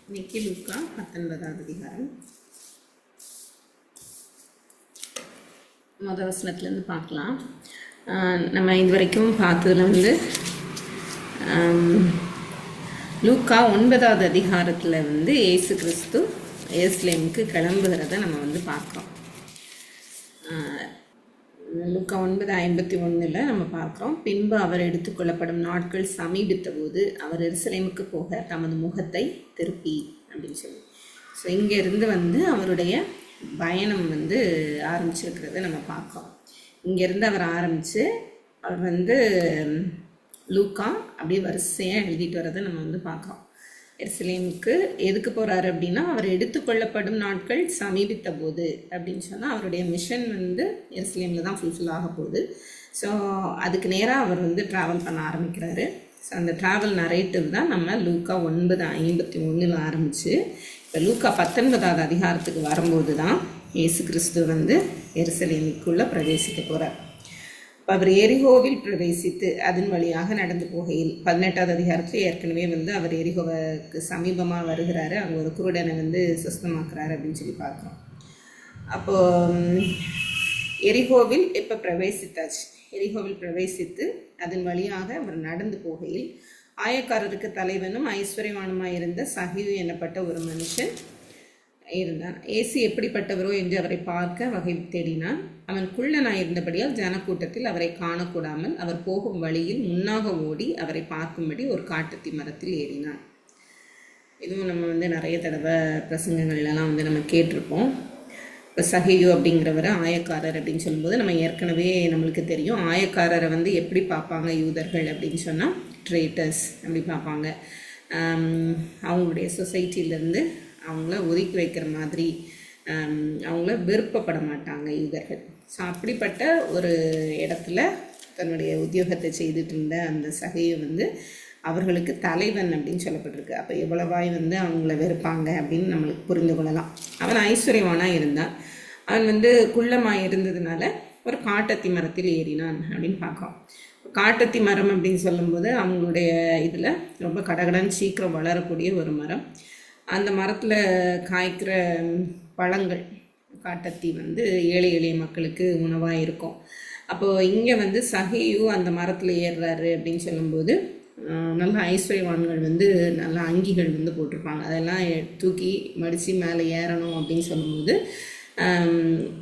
இன்னைக்கு லூக்கா 19வது அதிகாரம் முதல் வசனத்துலேருந்து பார்க்கலாம். நம்ம இது வரைக்கும் பார்த்ததுல வந்து லூக்கா 9வது அதிகாரத்தில் வந்து இயேசு கிறிஸ்து எருசலேமுக்கு கிளம்புகிறத நம்ம வந்து பார்க்குறோம். லூக்கா 9:51 நம்ம பார்க்குறோம். பின்பு அவர் எடுத்துக்கொள்ளப்படும் நாட்கள் சமீபித்த போது அவர் எருசலேமுக்கு போக தமது முகத்தை திருப்பி அப்படின்னு சொல்லி. ஸோ இங்கேருந்து வந்து அவருடைய பயணம் வந்து ஆரம்பிச்சிருக்கிறத நம்ம பார்க்குறோம். இங்கேருந்து அவர் ஆரம்பித்து அவர் வந்து லூக்கா அப்படியே வரிசையாக எழுதிட்டு வரதை நம்ம வந்து பார்க்குறோம். எருசலேமுக்கு எதுக்கு போகிறாரு அப்படின்னா, அவர் எடுத்துக்கொள்ளப்படும் நாட்கள் சமீபித்த போது அப்படின்னு சொன்னால் அவருடைய மிஷன் வந்து எருசலேமில் தான் ஃபுல்ஃபில் ஆக போகுது. ஸோ அதுக்கு நேராக அவர் வந்து ட்ராவல் பண்ண ஆரம்பிக்கிறாரு. ஸோ அந்த ட்ராவல் நரேட்டிவ் தான் நம்ம லூக்கா 9:51 ஆரம்பித்து இப்போ லூக்கா 19வது அதிகாரத்துக்கு வரும்போது தான் இயேசு கிறிஸ்து வந்து எருசலேமுக்குள்ளே பிரவேசிக்க போகிறார். அவர் எரிகோவில் பிரவேசித்து அதன் வழியாக நடந்து போகையில் 18வது அதிகாரத்தில் ஏற்கனவே வந்து அவர் எரிகோவுக்கு சமீபமாக வருகிறாரு. அங்கே ஒரு குருடனை வந்து சுஸ்தமாக்குறாரு அப்படின்னு சொல்லி பார்க்குறோம். அப்போது எரிகோவில் இப்போ பிரவேசித்தாச்சு. எரிகோவில் பிரவேசித்து அதன் வழியாக அவர் நடந்து போகையில் ஆயக்காரருக்கு தலைவனும் ஐஸ்வர்யவானுமாக இருந்த சகிவு எனப்பட்ட ஒரு மனுஷன் இருந்தான். ஏசு எப்படிப்பட்டவரோ என்று அவரை பார்க்க வகை தேடினான். அவன் குள்ளனாய் இருந்தபடியால் ஜனக்கூட்டத்தில் அவரை காணக்கூடாமல் அவர் போகும் வழியில் முன்னாக ஓடி அவரை பார்க்கும்படி ஒரு காட்டுத்தி மரத்தில் ஏறினான். இதுவும் நம்ம வந்து நிறைய தடவை பிரசங்கங்கள்லாம் வந்து நம்ம கேட்டிருப்போம். இப்போ சகியு அப்படிங்கிறவரை ஆயக்காரர் அப்படின்னு சொல்லும்போது நம்ம ஏற்கனவே நம்மளுக்கு தெரியும். ஆயக்காரரை வந்து எப்படி பார்ப்பாங்க யூதர்கள் அப்படின்னு சொன்னால் ட்ரேட்டர்ஸ் அப்படி பார்ப்பாங்க. அவங்களுடைய சொசைட்டியிலேருந்து அவங்கள ஒதுக்கி வைக்கிற மாதிரி, அவங்கள விருப்பப்பட மாட்டாங்க யூதர்கள். ஸோ அப்படிப்பட்ட ஒரு இடத்துல தன்னுடைய உத்தியோகத்தை செய்துட்டு இருந்த அந்த சகையை வந்து அவர்களுக்கு தலைவன் அப்படின்னு சொல்லப்பட்டிருக்கு. அப்போ எவ்வளவாய் வந்து அவங்கள வெறுப்பாங்க அப்படின்னு நம்மளுக்கு புரிந்து கொள்ளலாம். அவன் ஐஸ்வர்யவானாக இருந்தான். அவன் வந்து குள்ளமாக இருந்ததுனால ஒரு காட்டத்தி மரத்தில் ஏறினான் அப்படின்னு பார்க்குறோம். காட்டத்தி மரம் அப்படின்னு சொல்லும்போது அவங்களுடைய இதில் ரொம்ப கடகடன் சீக்கிரம் வளரக்கூடிய ஒரு மரம். அந்த மரத்தில் காய்க்கிற பழங்கள் காட்டத்தி வந்து ஏழை எளிய மக்களுக்கு உணவாக இருக்கும். அப்போது இங்கே வந்து சகையு அந்த மரத்தில் ஏறுறாரு அப்படின்னு சொல்லும்போது நல்ல ஐஸ்வர்யவான்கள் வந்து நல்ல அங்கிகள் வந்து போட்டிருப்பாங்க. அதெல்லாம் தூக்கி மடித்து மேலே ஏறணும் அப்படின்னு சொல்லும்போது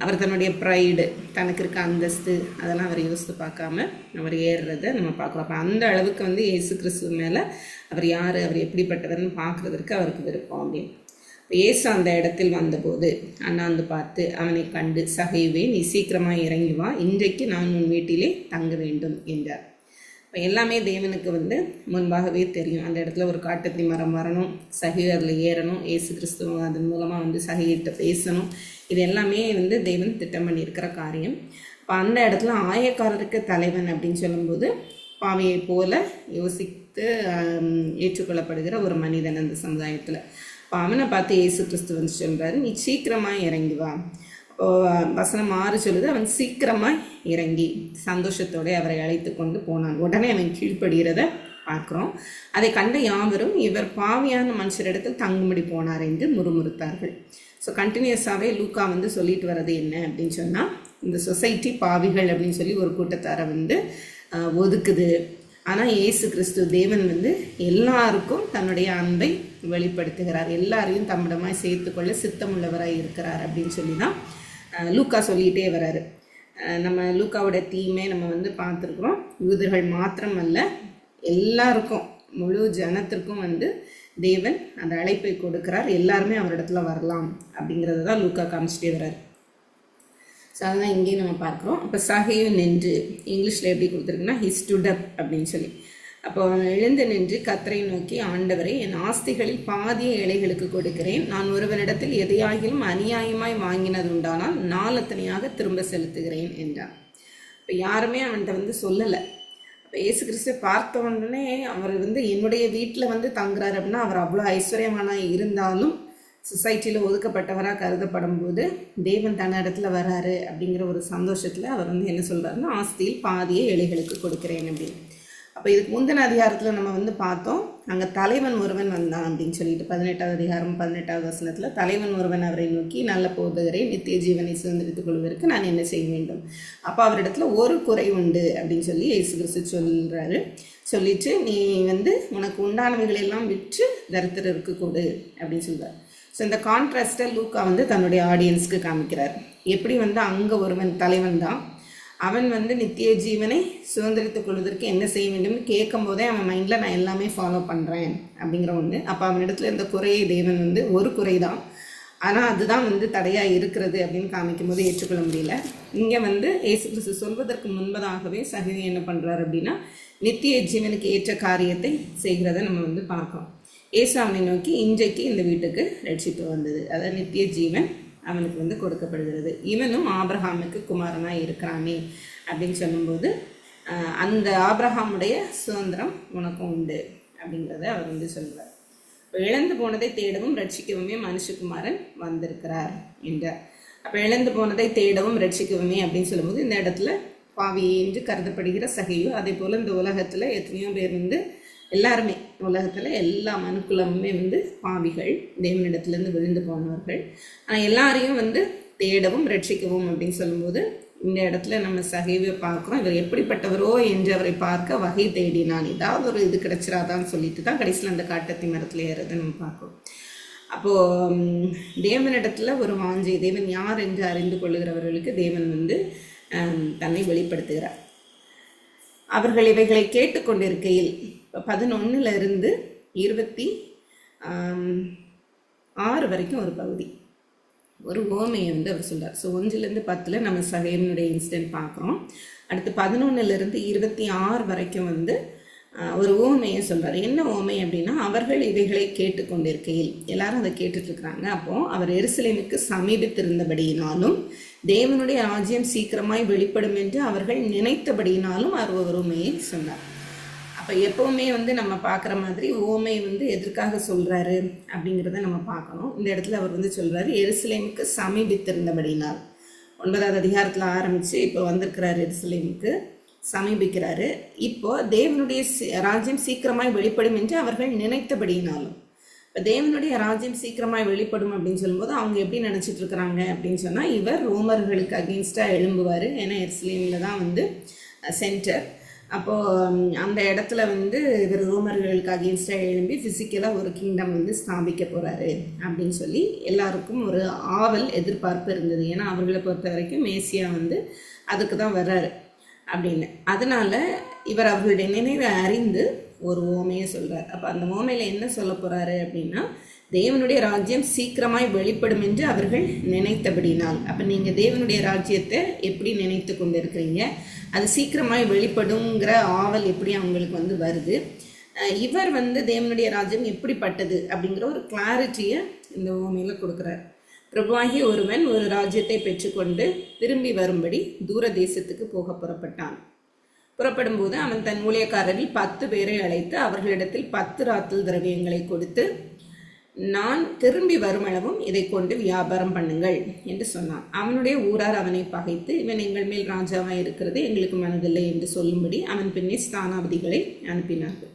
அவர் தன்னுடைய ப்ரைடு, தனக்கு இருக்க அந்தஸ்து அதெல்லாம் அவர் யோசித்து பார்க்காம அவர் ஏறுறதை நம்ம பார்க்குறோம். அப்போ அந்த அளவுக்கு வந்து இயேசு கிறிஸ்துவ மேலே அவர் யார், அவர் எப்படிப்பட்டவர்னு பார்க்குறதுக்கு அவருக்கு விருப்பம் அப்படின்னு. இப்போ இயேசு அந்த இடத்தில் வந்தபோது அண்ணாந்து பார்த்து அவனை கண்டு, சகையுவே நீ சீக்கிரமாக இறங்கி வா, இன்றைக்கு நான் உன் வீட்டிலே தங்க வேண்டும் என்றார். இப்போ எல்லாமே தேவனுக்கு வந்து முன்பாகவே தெரியும். அந்த இடத்துல ஒரு காட்டத்தி மரம் வரணும், சகை அதில் ஏறணும், இயேசு கிறிஸ்துவ அதன் மூலமாக வந்து சகையிட்ட பேசணும். இது எல்லாமே வந்து தேவன் திட்டம் பண்ணியிருக்கிற காரியம். இப்போ அந்த இடத்துல ஆயக்காரருக்கு தலைவன் அப்படின்னு சொல்லும்போது பாவையை போல யோசித்து ஏற்றுக்கொள்ளப்படுகிற ஒரு மனிதன் அந்த சமுதாயத்தில். இப்போ அவனை பார்த்து இயேசு கிறிஸ்து வந்து சொல்கிறாரு, நீ சீக்கிரமாக இறங்கி வா. வசனம் 6 சொல்லுது, அவன் சீக்கிரமாக இறங்கி சந்தோஷத்தோடு அவரை அழைத்து கொண்டு போனான். உடனே அவன் கீழ்ப்படுகிறத பார்க்குறோம். அதை கண்ட யாவரும் இவர் பாவியான மனுஷரிடத்தில் தங்கும்படி போனார் என்று முறுமுறுத்தார்கள். ஸோ கண்டினியூஸாகவே லூக்கா வந்து சொல்லிட்டு வர்றது என்ன அப்படின்னு சொன்னால், இந்த சொசைட்டி பாவிகள் அப்படின்னு சொல்லி ஒரு கூட்டத்தாரை வந்து ஒதுக்குது. ஆனால் இயேசு கிறிஸ்து தேவன் வந்து எல்லாருக்கும் தன்னுடைய அன்பை வெளிப்படுத்துகிறார், எல்லாரையும் தம்மிடமாய் சேர்த்துக்கொள்ள சித்தமுள்ளவராக இருக்கிறார் அப்படின்னு சொல்லி தான் லூக்கா சொல்லிகிட்டே வர்றாரு. நம்ம லூக்காவோட தீமே நம்ம வந்து பார்த்துருக்குறோம். யூதர்கள் மாத்திரம் அல்ல, எல்லாருக்கும் முழு ஜனத்திற்கும் வந்து தேவன் அந்த அழைப்பை கொடுக்கிறார். எல்லாருமே அவரிடத்துல வரலாம் அப்படிங்கிறது தான் லூக்கா காமிச்சிட்டே வர்றாரு. ஸோ அதுதான் இங்கேயும் நம்ம பார்க்குறோம். அப்போ சகையு நின்று, இங்கிலீஷில் எப்படி கொடுத்துருக்குன்னா ஹி ஸ்டுட் அப் அப்படின்னு சொல்லி. அப்போ எழுந்து நின்று கர்த்தரை நோக்கி, ஆண்டவரே என் ஆஸ்திகளில் பாதிய ஏழைகளுக்கு கொடுக்கிறேன். நான் ஒருவனிடத்தில் எதையாகிலும் அநியாயமாய் வாங்கினது உண்டானால் நாலத்தனையாக திரும்ப செலுத்துகிறேன் என்றான். இப்போ யாருமே அவன்கிட்ட வந்து சொல்லலை. இப்போ இயேசு கிறிஸ்துவை பார்த்த உடனே அவர் வந்து என்னுடைய வீட்டில் வந்து தங்குறாரு அப்படின்னா, அவர் அவ்வளோ ஐஸ்வர்யமான இருந்தாலும் சொசைட்டியில் ஒதுக்கப்பட்டவராக கருதப்படும் போது தேவன் தன்ன இடத்துல வராரு அப்படிங்கிற ஒரு சந்தோஷத்தில் அவர் வந்து என்ன சொல்கிறாருன்னா, ஆஸ்தியில் பாதியை ஏழைகளுக்கு கொடுக்கிறேன் அப்படின்னு. அப்போ இதுக்கு முந்தின அதிகாரத்தில் நம்ம வந்து பார்த்தோம், அங்கே தலைவன் ஒருவன் வந்தான் அப்படின்னு சொல்லிட்டு 18வது அதிகாரம் 18வது வசனத்தில் தலைவன் ஒருவன் அவரை நோக்கி, நல்ல போதகரை, நித்திய ஜீவனை சுதந்திரித்துக் கொள்வதற்கு நான் என்ன செய்ய வேண்டும்? அப்போ அவரிடத்துல ஒரு குறை உண்டு அப்படின்னு சொல்லி இயேசு கிறிஸ்து சொல்கிறாரு. சொல்லிட்டு நீ வந்து உனக்கு உண்டானவைகளெல்லாம் விற்று தரித்திரருக்கு கொடு அப்படின்னு சொல்கிறார். ஸோ இந்த கான்ட்ராஸ்டை லூக்கா வந்து தன்னுடைய ஆடியன்ஸ்க்கு காமிக்கிறார். எப்படி வந்து அங்கே ஒருவன் தலைவன் தான், அவன் வந்து நித்திய ஜீவனை சுதந்திரித்துக் கொள்வதற்கு என்ன செய்ய வேண்டும்னு கேட்கும் போதே அவன் மைண்டில் நான் எல்லாமே ஃபாலோ பண்ணுறேன் அப்படிங்கிற ஒன்று. அப்போ அவனிடத்துல இருந்த குறையை தேவன் வந்து ஒரு குறை தான், ஆனால் அதுதான் வந்து தடையாக இருக்கிறது அப்படின்னு காமிக்கும் போது ஏற்றுக்கொள்ள முடியல. இங்கே வந்து இயேசு கிறிஸ்து சொல்வதற்கு முன்பதாகவே சகேயு என்ன பண்ணுறாரு அப்படின்னா, நித்திய ஜீவனுக்கு ஏற்ற காரியத்தை செய்கிறத நம்ம வந்து பார்க்கோம். இயேசு அவனை நோக்கி, இன்றைக்கு இந்த வீட்டுக்கு ரட்சிப்பு வந்தது, அதாவது நித்திய ஜீவன் அவனுக்கு வந்து கொடுக்கப்படுகிறது, இவனும் ஆபிரகாமுக்கு குமாரனாக இருக்கிறானே அப்படின்னு சொல்லும்போது அந்த ஆபிரகாமுடைய சுதந்திரம் உனக்கும் உண்டு அப்படிங்கிறத அவர் வந்து சொல்கிறார். இழந்து போனதை தேடவும் ரட்சிக்கவுமே மனுஷகுமாரன் வந்திருக்கிறார் என்றார். அப்போ இழந்து போனதை தேடவும் ரட்சிக்கவுமே அப்படின்னு சொல்லும்போது இந்த இடத்துல பாவி என்று கருதப்படுகிற சகேயு, அதே போல் இந்த உலகத்தில் எத்தனையோ பேர் வந்து எல்லாருமே, உலகத்தில் எல்லா மனுக்குலமுமே வந்து பாவிகள், தேவனிடத்துலேருந்து விழுந்து போனவர்கள். ஆனால் எல்லாரையும் வந்து தேடவும் ரட்சிக்கவும் அப்படின்னு சொல்லும்போது இந்த இடத்துல நம்ம சகேயுவை பார்க்குறோம். இவர் எப்படிப்பட்டவரோ என்று அவரை பார்க்க வகை தேடினான், ஏதாவது ஒரு இது கிடைச்சிடாதான்னு சொல்லிட்டு தான் கடைசியில் அந்த காட்டத்தி மரத்தில் ஏறதை நம்ம பார்க்குறோம். அப்போது தேவனிடத்தில் ஒரு வாஞ்சை, தேவன் யார் என்று அறிந்து கொள்ளுகிறவர்களுக்கு தேவன் வந்து தன்னை வெளிப்படுத்துகிறார். அவர்கள் இவைகளை கேட்டுக்கொண்டிருக்கையில் 11 26 வரைக்கும் ஒரு பகுதி, ஒரு ஓமையை வந்து அவர் சொல்கிறார். ஸோ 1-10 நம்ம சகேயனுடைய இன்சிடென்ட் பார்க்குறோம். அடுத்து 11 26 வரைக்கும் வந்து ஒரு ஓமையை சொல்கிறார். என்ன ஓமை அப்படின்னா, அவர்கள் இவைகளை கேட்டுக்கொண்டிருக்கையில், எல்லாரும் அதை கேட்டுட்ருக்குறாங்க. அப்போது அவர் எருசலேமுக்கு சமீபித்திருந்தபடியினாலும் தேவனுடைய ராஜ்யம் சீக்கிரமாய் வெளிப்படும் என்று அவர்கள் நினைத்தபடியினாலும் அவர் ஒரு ஓமையை சொன்னார். அப்போ எப்போவுமே வந்து நம்ம பார்க்குற மாதிரி ஓமை வந்து எதற்காக சொல்கிறாரு அப்படிங்கிறத நம்ம பார்க்கணும். இந்த இடத்துல அவர் வந்து சொல்கிறாரு, எருசலேமுக்கு சமீபித்திருந்தபடினால். 9வது அதிகாரத்தில் ஆரம்பித்து இப்போ வந்திருக்கிறார், எருசலேமுக்கு சமீபிக்கிறாரு. இப்போ தேவனுடைய ராஜ்யம் சீக்கிரமாய் வெளிப்படும் என்று அவர்கள் நினைத்தபடியினாலும், இப்போ தேவனுடைய ராஜ்யம் சீக்கிரமாய் வெளிப்படும் அப்படின்னு சொல்லும்போது அவங்க எப்படி நினச்சிட்டு இருக்கிறாங்க அப்படின்னு சொன்னால், இவர் ரோமர்களுக்கு அகெயின்ஸ்டாக எழும்புவார். ஏன்னா எருசலேமில் தான் வந்து சென்டர். அப்போது அந்த இடத்துல வந்து இவர் ரோமர்களுக்கு அகெயின்ஸ்டாக எழும்பி ஃபிசிக்கலாக ஒரு கிங்டம் வந்து ஸ்தாபிக்க போகிறாரு அப்படின்னு சொல்லி எல்லாருக்கும் ஒரு ஆவல், எதிர்பார்ப்பு இருந்தது. ஏன்னா அவர்களை பொறுத்த வரைக்கும் மேசியா வந்து அதுக்கு தான் வர்றாரு அப்படின்னு. அதனால் இவர் அவர்களுடைய நினைவை அறிந்து ஒரு ஓமையை சொல்கிறார். அப்போ அந்த ஓமையில் என்ன சொல்ல போகிறாரு அப்படின்னா, தேவனுடைய ராஜ்யம் சீக்கிரமாய் வெளிப்படும் என்று அவர்கள் நினைத்தபடினால். அப்போ நீங்கள் தேவனுடைய ராஜ்யத்தை எப்படி நினைத்து கொண்டு இருக்கிறீங்க, அது சீக்கிரமாய் வெளிப்படுங்கிற ஆவல் எப்படி அவங்களுக்கு வந்து வருது, இவர் வந்து தேவனுடைய ராஜ்யம் எப்படிப்பட்டது அப்படிங்கிற ஒரு கிளாரிட்டியை இந்த ஓமையில் கொடுக்குறார். பிரபுவாகிய ஒருவன் ஒரு ராஜ்யத்தை பெற்றுக்கொண்டு திரும்பி வரும்படி தூர தேசத்துக்கு போக புறப்பட்டான். புறப்படும்போது அவன் தன் ஊழியக்காரரில் 10 பேரை அழைத்து அவர்களிடத்தில் 10 ராத்தல் திரவியங்களை கொடுத்து, நான் திரும்பி வருமளவும் இதை கொண்டு வியாபாரம் பண்ணுங்கள் என்று சொன்னான். அவனுடைய ஊரார் அவனை பகைத்து, இவன் எங்கள் மேல் ராஜாவாக இருக்கிறது எங்களுக்கு மனதில்லை என்று சொல்லும்படி அவன் பின்னே ஸ்தானாபதிகளை அனுப்பினார்கள்.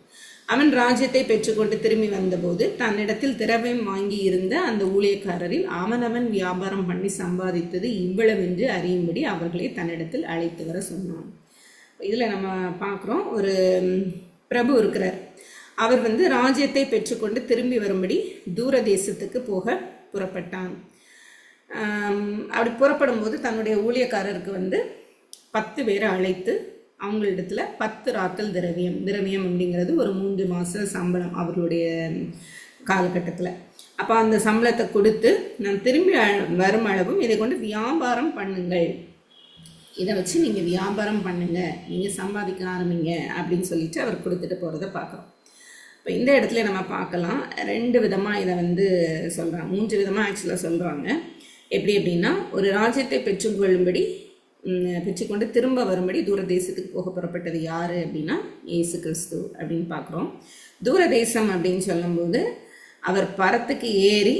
அவன் ராஜ்யத்தை பெற்றுக்கொண்டு திரும்பி வந்தபோது தன்னிடத்தில் திரவியம் வாங்கி இருந்த அந்த ஊழியக்காரரில் அவனவன் வியாபாரம் பண்ணி சம்பாதித்தது இவ்வளவென்று அறியும்படி அவர்களை தன்னிடத்தில் அழைத்து வர சொன்னான். இதில் நம்ம பார்க்குறோம், ஒரு பிரபு இருக்கிறார். அவர் வந்து ராஜ்யத்தை பெற்றுக்கொண்டு திரும்பி வரும்படி தூர தேசத்துக்கு போக புறப்பட்டான். அப்படி புறப்படும் போது தன்னுடைய ஊழியக்காரருக்கு வந்து 10 பேரை அழைத்து அவங்களிடத்துல 10 ராத்தல் திரவியம் அப்படிங்கிறது ஒரு 3 மாத சம்பளம் அவர்களுடைய காலகட்டத்தில். அப்போ அந்த சம்பளத்தை கொடுத்து, நான் திரும்பி வரும் அளவும் இதை கொண்டு வியாபாரம் பண்ணுங்கள், இதை வச்சு நீங்கள் வியாபாரம் பண்ணுங்கள், நீங்கள் சம்பாதிக்க ஆரம்பிங்க அப்படின்னு சொல்லிட்டு அவர் கொடுத்துட்டு போகிறத பார்க்குறோம். இப்போ இந்த இடத்துல நம்ம பார்க்கலாம், 2 விதமாக இதை வந்து சொல்கிறாங்க, 3 விதமாக ஆக்சுவலாக சொல்கிறாங்க. எப்படி அப்படின்னா, ஒரு ராஜ்யத்தை பெற்றுக்கொண்டு திரும்ப வரும்படி தூர தேசத்துக்கு போக புறப்பட்டது யார் அப்படின்னா இயேசு கிறிஸ்து அப்படின்னு பார்க்குறோம். தூர தேசம் அப்படின்னு சொல்லும்போது அவர் பரத்துக்கு ஏறி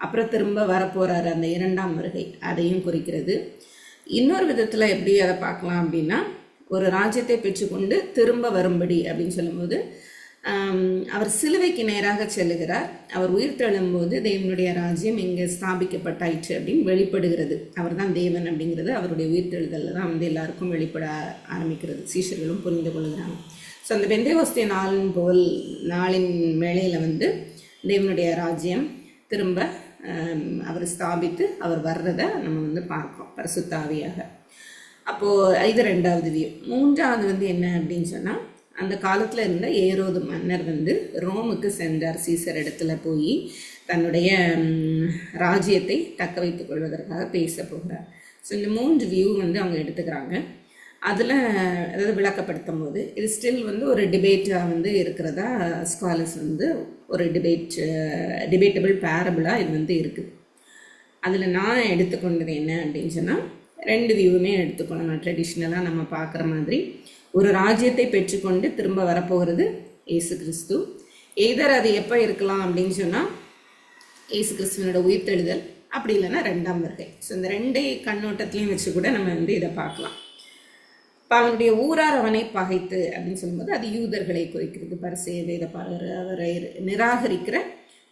அப்புறம் திரும்ப வரப்போகிறார், அந்த 2ஆம் வருகை, அதையும் குறிக்கிறது. இன்னொரு விதத்தில் எப்படி அதை பார்க்கலாம் அப்படின்னா, ஒரு ராஜ்யத்தை பெற்றுக்கொண்டு திரும்ப வரும்படி அப்படின்னு சொல்லும்போது அவர் சிலுவைக்கு நேராக செல்லுகிறார். அவர் உயிர்த்தெழும்போது தேவனுடைய ராஜ்யம் இங்கே ஸ்தாபிக்கப்பட்டாயிற்று அப்படின்னு வெளிப்படுகிறது. அவர் தான் தேவன் அப்படிங்கிறது அவருடைய உயிர்த்தெழுதலில் தான் வந்து எல்லாருக்கும் வெளிப்பட ஆரம்பிக்கிறது. சீஷர்களும் புரிந்து கொள்கிறாங்க. ஸோ அந்த பெந்தேகோஸ்தே நாளின் வேளையில் வந்து தேவனுடைய ராஜ்யம் திரும்ப அவர் ஸ்தாபித்து அவர் வர்றதை நம்ம வந்து பார்க்கிறோம் பரிசுத்த ஆவியாக. அப்போது இது 2வது வியூ. 3வது வந்து என்ன அப்படின்னு சொன்னால், அந்த காலத்தில் இருந்த ஏரோது மன்னர் வந்து ரோமுக்கு சென்றார். சீசர் இடத்துல போய் தன்னுடைய ராஜ்யத்தை தக்க வைத்துக் கொள்வதற்காக பேச போகிறார். ஸோ இந்த 3 வியூ வந்து அவங்க எடுத்துக்கிறாங்க. அதில் அதாவது விளக்கப்படுத்தும் போது இது ஸ்டில் வந்து ஒரு டிபேட்டாக வந்து இருக்கிறதா ஸ்காலர்ஸ் வந்து ஒரு டிபேட்டபிள் பேரபிளாக இது வந்து இருக்குது. அதில் நான் எடுத்துக்கொண்டது என்ன அப்படின்னு சொன்னால், 2 வியூவுமே எடுத்துக்கொள்ளணும். ட்ரெடிஷ்னலாக நம்ம பார்க்குற மாதிரி ஒரு ராஜ்யத்தை பெற்றுக்கொண்டு திரும்ப வரப்போகிறது இயேசு கிறிஸ்து. எய்தர் அது எப்போ இருக்கலாம் அப்படின்னு சொன்னால் இயேசு கிறிஸ்துவனோட உயிர்த்தெழுதல், அப்படி இல்லைன்னா 2ஆம் வருகை. ஸோ இந்த 2 கண்ணோட்டத்திலையும் வச்சு கூட நம்ம வந்து இதை பார்க்கலாம். இப்போ அவனுடைய ஊரார் அவனை பகைத்து அப்படின்னு சொல்லும்போது அது யூதர்களை குறிக்கிறது. பரிசேய வேதபாரகர் அவரை நிராகரிக்கிற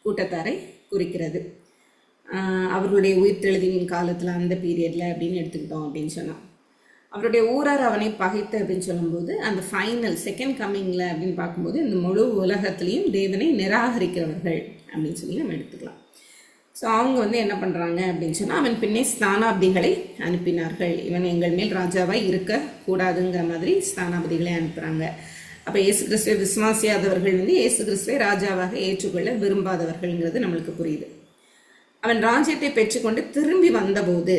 கூட்டத்தாரை குறிக்கிறது. அவர்களுடைய உயிர்த்தெழுதியின் காலத்தில் அந்த பீரியடில் அப்படின்னு எடுத்துக்கிட்டோம் அப்படின்னு சொன்னால், அவருடைய ஊரார் அவனை பகைத்து அப்படின்னு சொல்லும்போது அந்த ஃபைனல் செகண்ட் கம்மிங்கில் அப்படின்னு பார்க்கும்போது இந்த முழு உலகத்துலேயும் தேவனை நிராகரிக்கிறவர்கள் அப்படின்னு சொல்லி நம்ம எடுத்துக்கலாம். ஸோ அவங்க வந்து என்ன பண்ணுறாங்க அப்படின்னு சொன்னால், அவன் பின்னே ஸ்தானாபதிகளை அனுப்பினார்கள். இவன் எங்கள் மேல் ராஜாவாய் இருக்கக்கூடாதுங்கிற மாதிரி ஸ்தானாபதிகளை அனுப்புகிறாங்க. அப்போ இயேசு கிறிஸ்துவை விசுவாசியாதவர்கள் வந்து இயேசு கிறிஸ்துவை ராஜாவாக ஏற்றுக்கொள்ள விரும்பாதவர்கள்ங்கிறது நம்மளுக்கு புரியுது. அவன் ராஜ்யத்தை பெற்றுக்கொண்டு திரும்பி வந்தபோது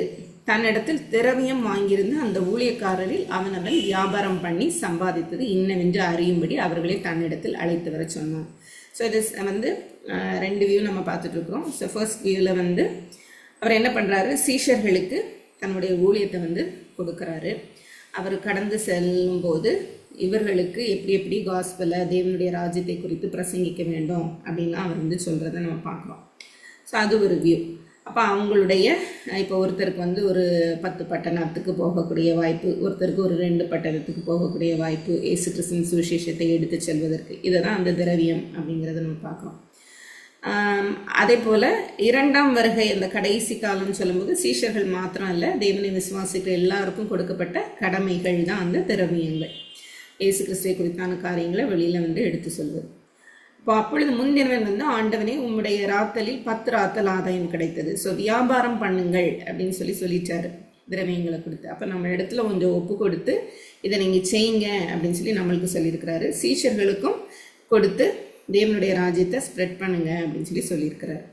தன்னிடத்தில் திரவியம் வாங்கியிருந்த அந்த ஊழியக்காரரில் அவன் வியாபாரம் பண்ணி சம்பாதித்தது இன்னவென்று அறியும்படி அவர்களை தன்னிடத்தில் அழைத்து வர சொன்னான். ஸோ இது வந்து 2 வியூ நம்ம பார்த்துட்ருக்குறோம். ஸோ ஃபர்ஸ்ட் வியூவில் வந்து அவர் என்ன பண்ணுறாரு, சீஷர்களுக்கு தன்னுடைய ஊழியத்தை வந்து கொடுக்குறாரு. அவர் கடந்து செல்லும்போது இவர்களுக்கு எப்படி எப்படி காஸ்பலை தேவனுடைய ராஜ்யத்தை குறித்து பிரசங்கிக்க வேண்டும் அப்படின்லாம் அவர் வந்து சொல்கிறத நம்ம பார்க்குறோம். ஸோ அது ஒரு வியூ. அப்போ அவங்களுடைய இப்போ ஒருத்தருக்கு வந்து ஒரு 10 பட்டணத்துக்கு போகக்கூடிய வாய்ப்பு, ஒருத்தருக்கு ஒரு 2 பட்டணத்துக்கு போகக்கூடிய வாய்ப்பு, இயேசு கிறிஸ்துவின் சுவிசேஷத்தை எடுத்து செல்வதற்கு. இதை தான் அந்த திரவியம் அப்படிங்கிறத நம்ம பார்க்குறோம். அதே போல் 2ஆம் வருகை அந்த கடைசி காலம்னு சொல்லும்போது சீஷர்கள் மாத்திரம் இல்லை, தேவனை விசுவாசிக்கிற எல்லாருக்கும் கொடுக்கப்பட்ட கடமைகள் தான் அந்த திரவியங்கள். இயேசு கிறிஸ்துவை குறித்தான காரியங்களை வெளியில் வந்து எடுத்து சொல்வது. இப்போ அப்பொழுது முன்தினவன் வந்து, ஆண்டவனே உம்முடைய ராத்தலில் 10 ராத்தல் ஆதாயம் கிடைத்தது, ஸோ வியாபாரம் பண்ணுங்கள் அப்படின்னு சொல்லிட்டாரு திரவியங்களை கொடுத்து. அப்போ நம்ம இடத்துல கொஞ்சம் ஒப்பு கொடுத்து இதை நீங்கள் செய்யுங்க அப்படின்னு சொல்லி நம்மளுக்கு சொல்லியிருக்கிறாரு. சீஷர்களுக்கும் கொடுத்து தேவனுடைய ராஜ்யத்தை ஸ்ப்ரெட் பண்ணுங்க அப்படின்னு சொல்லியிருக்கிறாரு.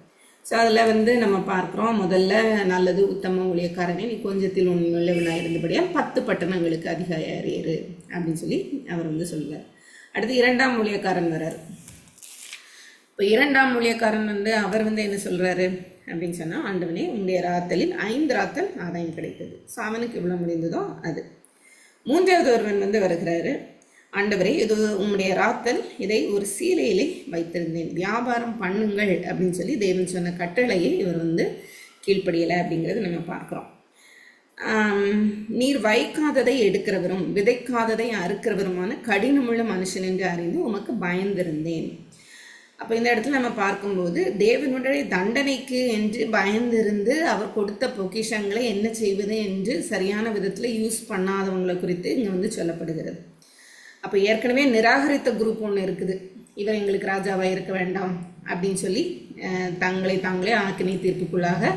ஸோ அதில் வந்து நம்ம பார்க்குறோம், முதல்ல நல்லது உத்தம ஊழியக்காரனே நீ கொஞ்சத்தில் உள்ளவனாக இருந்தபடியால் 10 பட்டணங்களுக்கு அதிகாரியரு அப்படின்னு சொல்லி அவர் வந்து சொல்கிறார். அடுத்து 2ஆம் ஊழியக்காரன் வர்றார். இப்போ 2ஆம் ஊழியக்காரன் வந்து அவர் வந்து என்ன சொல்கிறாரு அப்படின்னு சொன்னால், ஆண்டவனே உங்களுடைய ராத்தலில் 5 ராத்தல் ஆதாயம் கிடைத்தது. ஸோ அவனுக்கு எவ்வளோ முடிந்ததோ அது. 3வது ஒருவன் வந்து வருகிறாரு, ஆண்டவரே இது உங்களுடைய ராத்தல், இதை ஒரு சீலையிலே வைத்திருந்தேன், வியாபாரம் பண்ணுங்கள் அப்படின்னு சொல்லி தேவன் சொன்ன கட்டளையை இவர் வந்து கீழ்ப்படியலை அப்படிங்கிறது நம்ம பார்க்குறோம். நீர் வைக்காததை எடுக்கிறவரும் விதைக்காததை அறுக்கிறவருமான கடினமுள்ள மனுஷன் என்று அறிந்து உமக்கு பயந்திருந்தேன். அப்போ இந்த இடத்துல நம்ம பார்க்கும்போது தேவனுடைய தண்டனைக்கு என்று பயந்திருந்து அவர் கொடுத்த பொக்கிஷங்களை என்ன செய்வது என்று சரியான விதத்தில் யூஸ் பண்ணாதவங்களை குறித்து இங்கே வந்து சொல்லப்படுகிறது. அப்போ ஏற்கனவே நிராகரித்த குரூப் ஒன்று இருக்குது, இவர் எங்களுக்கு ராஜாவாக இருக்க வேண்டாம் அப்படின்னு சொல்லி தாங்களே ஆக்கினை தீர்ப்புக்குள்ளாக